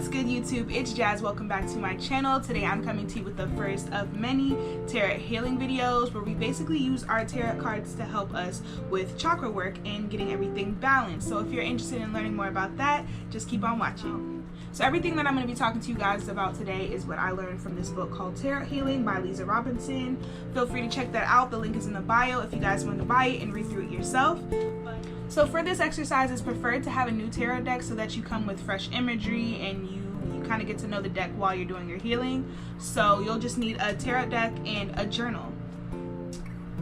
What's good, YouTube? It's Jazz. Welcome back to my channel. Today I'm coming to you with the first of many tarot healing videos where we basically use our tarot cards to help us with chakra work and getting everything balanced. So if you're interested in learning more about that, just keep on watching. So everything that I'm going to be talking to you guys about today is what I learned from this book called Tarot Healing by Lisa Robinson. Feel free to check that out. The link is in the bio if you guys want to buy it and read through it yourself. So for this exercise, it's preferred to have a new tarot deck so that you come with fresh imagery and you kind of get to know the deck while you're doing your healing. So you'll just need a tarot deck and a journal.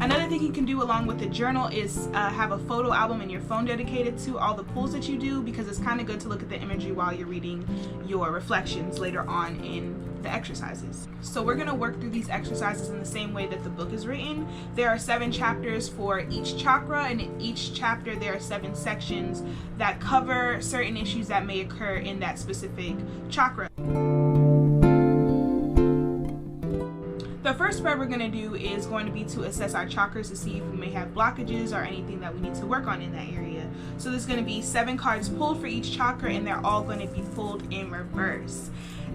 Another thing you can do along with the journal is have a photo album in your phone dedicated to all the pulls that you do, because it's kind of good to look at the imagery while you're reading your reflections later on in the exercises. So we're going to work through these exercises in the same way that the book is written. There are 7 chapters for each chakra, and in each chapter there are 7 sections that cover certain issues that may occur in that specific chakra. The first spread we're going to do is going to be to assess our chakras to see if we may have blockages or anything that we need to work on in that area. So there's going to be 7 cards pulled for each chakra, and they're all going to be pulled in reverse.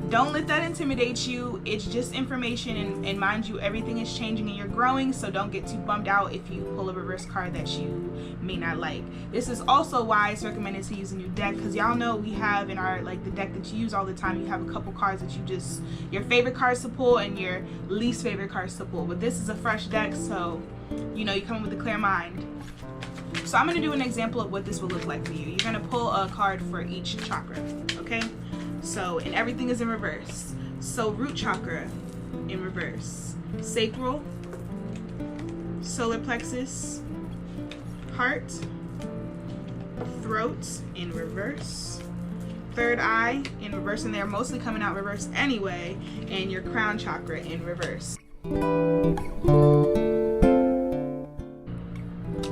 Don't let that intimidate you. It's just information, and mind you, everything is changing and you're growing, so don't get too bummed out if you pull a reverse card that you may not like. This is also why it's recommended to use a new deck, because y'all know we have in our the deck that you use all the time, you have a couple cards that you just, your favorite cards to pull and your least favorite cards to pull. But this is a fresh deck, so you know, you come with a clear mind. So I'm going to do an example of what this will look like for you. You're going to pull a card for each chakra, okay? So, and everything is in reverse. So root chakra in reverse, sacral, solar plexus, heart, throat in reverse, third eye in reverse, and they're mostly coming out reverse anyway, and your crown chakra in reverse.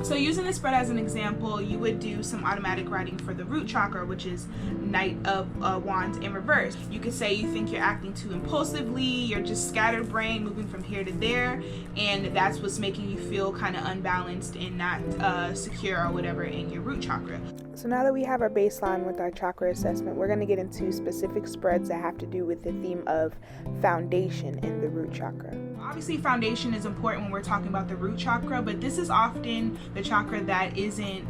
So using this spread as an example, you would do some automatic writing for the root chakra, which is Knight of Wands in reverse. You could say you think you're acting too impulsively, you're just scattered brain, moving from here to there, and that's what's making you feel kind of unbalanced and not secure or whatever in your root chakra. So now that we have our baseline with our chakra assessment, we're going to get into specific spreads that have to do with the theme of foundation in the root chakra. Obviously, foundation is important when we're talking about the root chakra, but this is often the chakra that isn't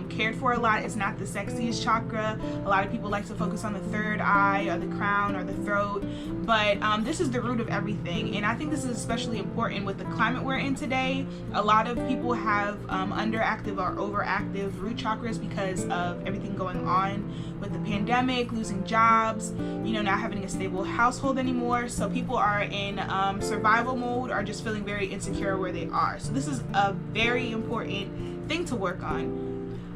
cared for a lot. It's not the sexiest chakra. A lot of people like to focus on the third eye or the crown or the throat, but this is the root of everything. And I think this is especially important with the climate we're in today. A lot of people have underactive or overactive root chakras because of everything going on with the pandemic, losing jobs, you know, not having a stable household anymore. So people are in survival mode or just feeling very insecure where they are. So this is a very important thing to work on.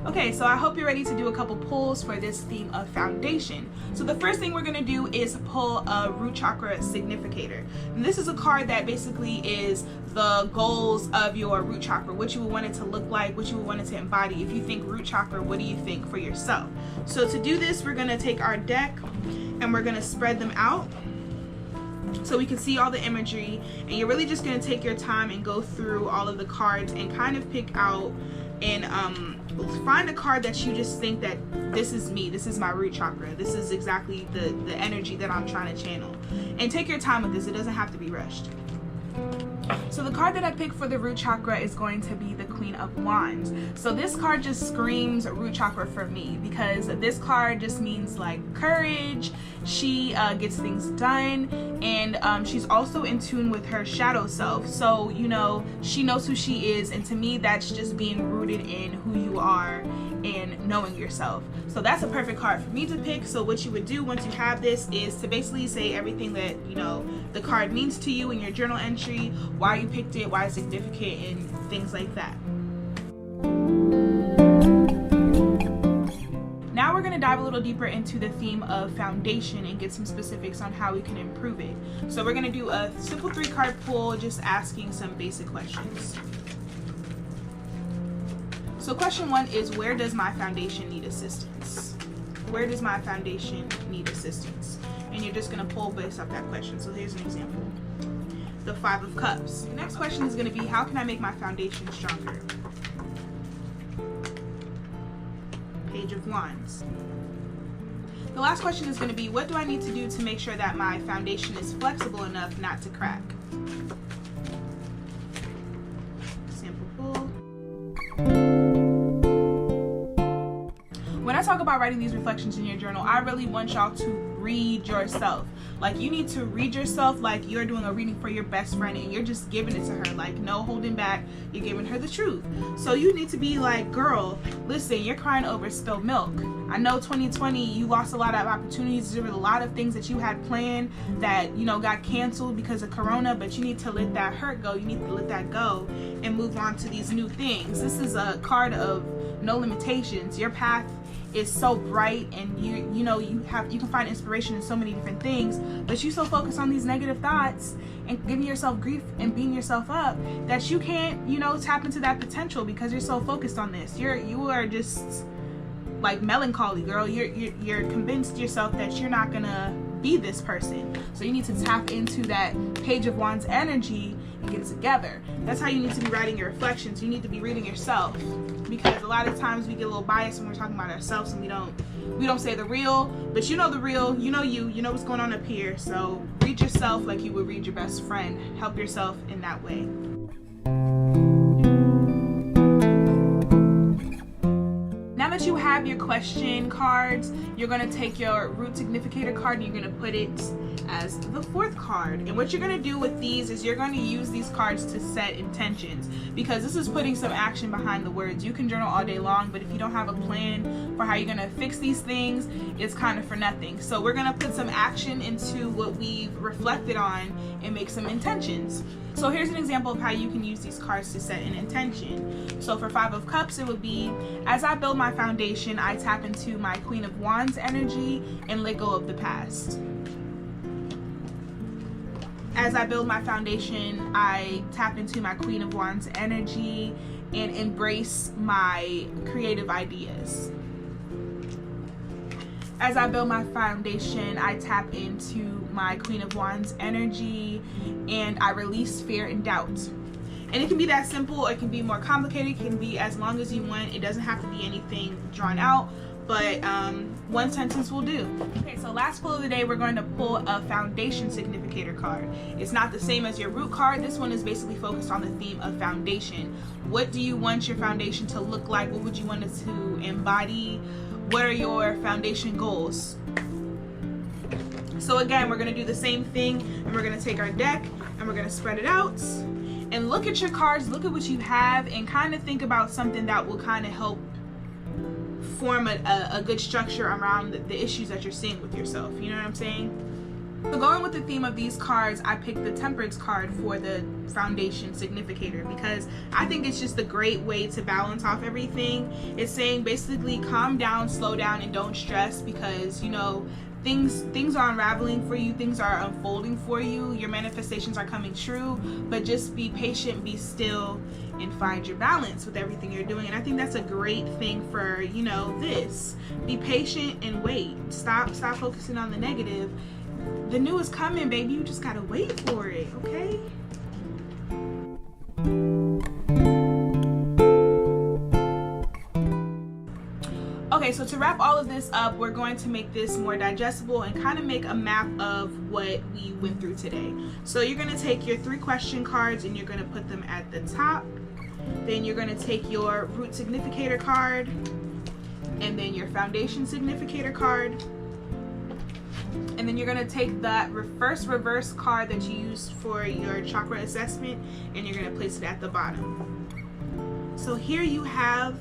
Okay, so I hope you're ready to do a couple pulls for this theme of foundation. So the first thing we're going to do is pull a root chakra significator. And this is a card that basically is the goals of your root chakra, what you would want it to look like, what you would want it to embody. If you think root chakra, what do you think for yourself? So to do this, we're going to take our deck and we're going to spread them out so we can see all the imagery, and you're really just going to take your time and go through all of the cards and kind of pick out and find a card that you just think that this is me, this is my root chakra, this is exactly the energy that I'm trying to channel. And take your time with this, it doesn't have to be rushed. So the card that I picked for the root chakra is going to be the Queen of Wands. So this card just screams root chakra for me, because this card just means like courage. She gets things done, and she's also in tune with her shadow self. So, you know, she knows who she is, and to me that's just being rooted in who you are and knowing yourself. So that's a perfect card for me to pick. So what you would do once you have this is to basically say everything that, you know, the card means to you in your journal entry, why you picked it, why it's significant, and things like that. Now we're going to dive a little deeper into the theme of foundation and get some specifics on how we can improve it. So we're going to do a simple 3-card pull, just asking some basic questions. So question 1 is, where does my foundation need assistance? Where does my foundation need assistance? And you're just going to pull based off that question. So here's an example. The 5 of Cups. The next question is going to be, how can I make my foundation stronger? Page of Wands. The last question is going to be, what do I need to do to make sure that my foundation is flexible enough not to crack? Sample pull. When I talk about writing these reflections in your journal, I really want y'all to read yourself. Like, you need to read yourself like you're doing a reading for your best friend and you're just giving it to her, like no holding back. You're giving her the truth. So you need to be like, girl, listen, you're crying over spilled milk. I know 2020 you lost a lot of opportunities. There were a lot of things that you had planned that, you know, got canceled because of Corona, but you need to let that hurt go. You need to let that go and move on to these new things. This is a card of no limitations. Your path is so bright, and you know you can find inspiration in so many different things, but you so focused on these negative thoughts and giving yourself grief and beating yourself up that you can't, you know, tap into that potential because you're so focused on this. You are just like melancholy, girl. You're convinced yourself that you're not gonna be this person. So you need to tap into that Page of Wands energy and get it together. That's how you need to be writing your reflections. You need to be reading yourself, because a lot of times we get a little biased when we're talking about ourselves and we don't say the real, but you know the real, you know what's going on up here. So read yourself like you would read your best friend. Help yourself in that way. Now that you have your question cards, you're going to take your root significator card and you're going to put it as the 4th card. And what you're going to do with these is you're going to use these cards to set intentions, because this is putting some action behind the words. You can journal all day long, but if you don't have a plan for how you're going to fix these things, it's kind of for nothing. So we're going to put some action into what we've reflected on and make some intentions. So here's an example of how you can use these cards to set an intention. So for 5 of Cups, it would be, as I build my foundation, I tap into my Queen of Wands energy and let go of the past. As I build my foundation, I tap into my Queen of Wands energy and embrace my creative ideas. As I build my foundation, I tap into my Queen of Wands energy and I release fear and doubt. And it can be that simple, or it can be more complicated. It can be as long as you want. It doesn't have to be anything drawn out, but one sentence will do. Okay, so last pull of the day, we're going to pull a foundation significator card. It's not the same as your root card. This one is basically focused on the theme of foundation. What do you want your foundation to look like? What would you want it to embody? What are your foundation goals? So again, we're going to do the same thing, and we're going to take our deck and we're going to spread it out and look at your cards, look at what you have, and kind of think about something that will kind of help form a good structure around the issues that you're seeing with yourself. You know what I'm saying? So going with the theme of these cards, I picked the Temperance card for the foundation significator, because I think it's just a great way to balance off everything. It's saying basically calm down, slow down, and don't stress, because you know things are unraveling for you, things are unfolding for you, your manifestations are coming true, but just be patient, be still, and find your balance with everything you're doing. And I think that's a great thing for, you know, this. Be patient and wait. Stop focusing on the negative. The new is coming, baby. You just gotta wait for it, okay? Okay, so to wrap all of this up, we're going to make this more digestible and kind of make a map of what we went through today. So you're going to take your 3 question cards and you're going to put them at the top. Then you're going to take your root significator card and then your foundation significator card. And then you're going to take that first reverse card that you used for your chakra assessment and you're going to place it at the bottom. So here you have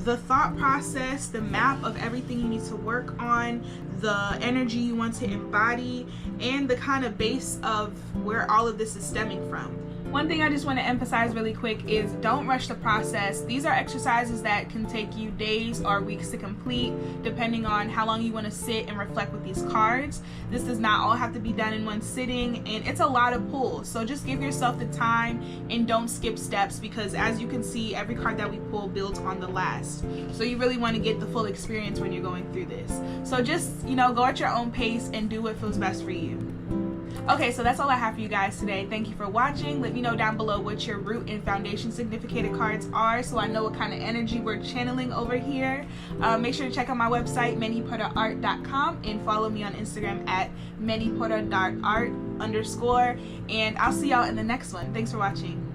the thought process, the map of everything you need to work on, the energy you want to embody, and the kind of base of where all of this is stemming from. One thing I just want to emphasize really quick is don't rush the process. These are exercises that can take you days or weeks to complete, depending on how long you want to sit and reflect with these cards. This does not all have to be done in one sitting, and it's a lot of pulls. So just give yourself the time and don't skip steps, because as you can see, every card that we pull builds on the last. So you really want to get the full experience when you're going through this. So just, you know, go at your own pace and do what feels best for you. Okay, so that's all I have for you guys today. Thank you for watching. Let me know down below what your root and foundation significator cards are, so I know what kind of energy we're channeling over here. Make sure to check out my website, mannyporterart.com, and follow me on Instagram at mannyporter.art_, and I'll see y'all in the next one. Thanks for watching.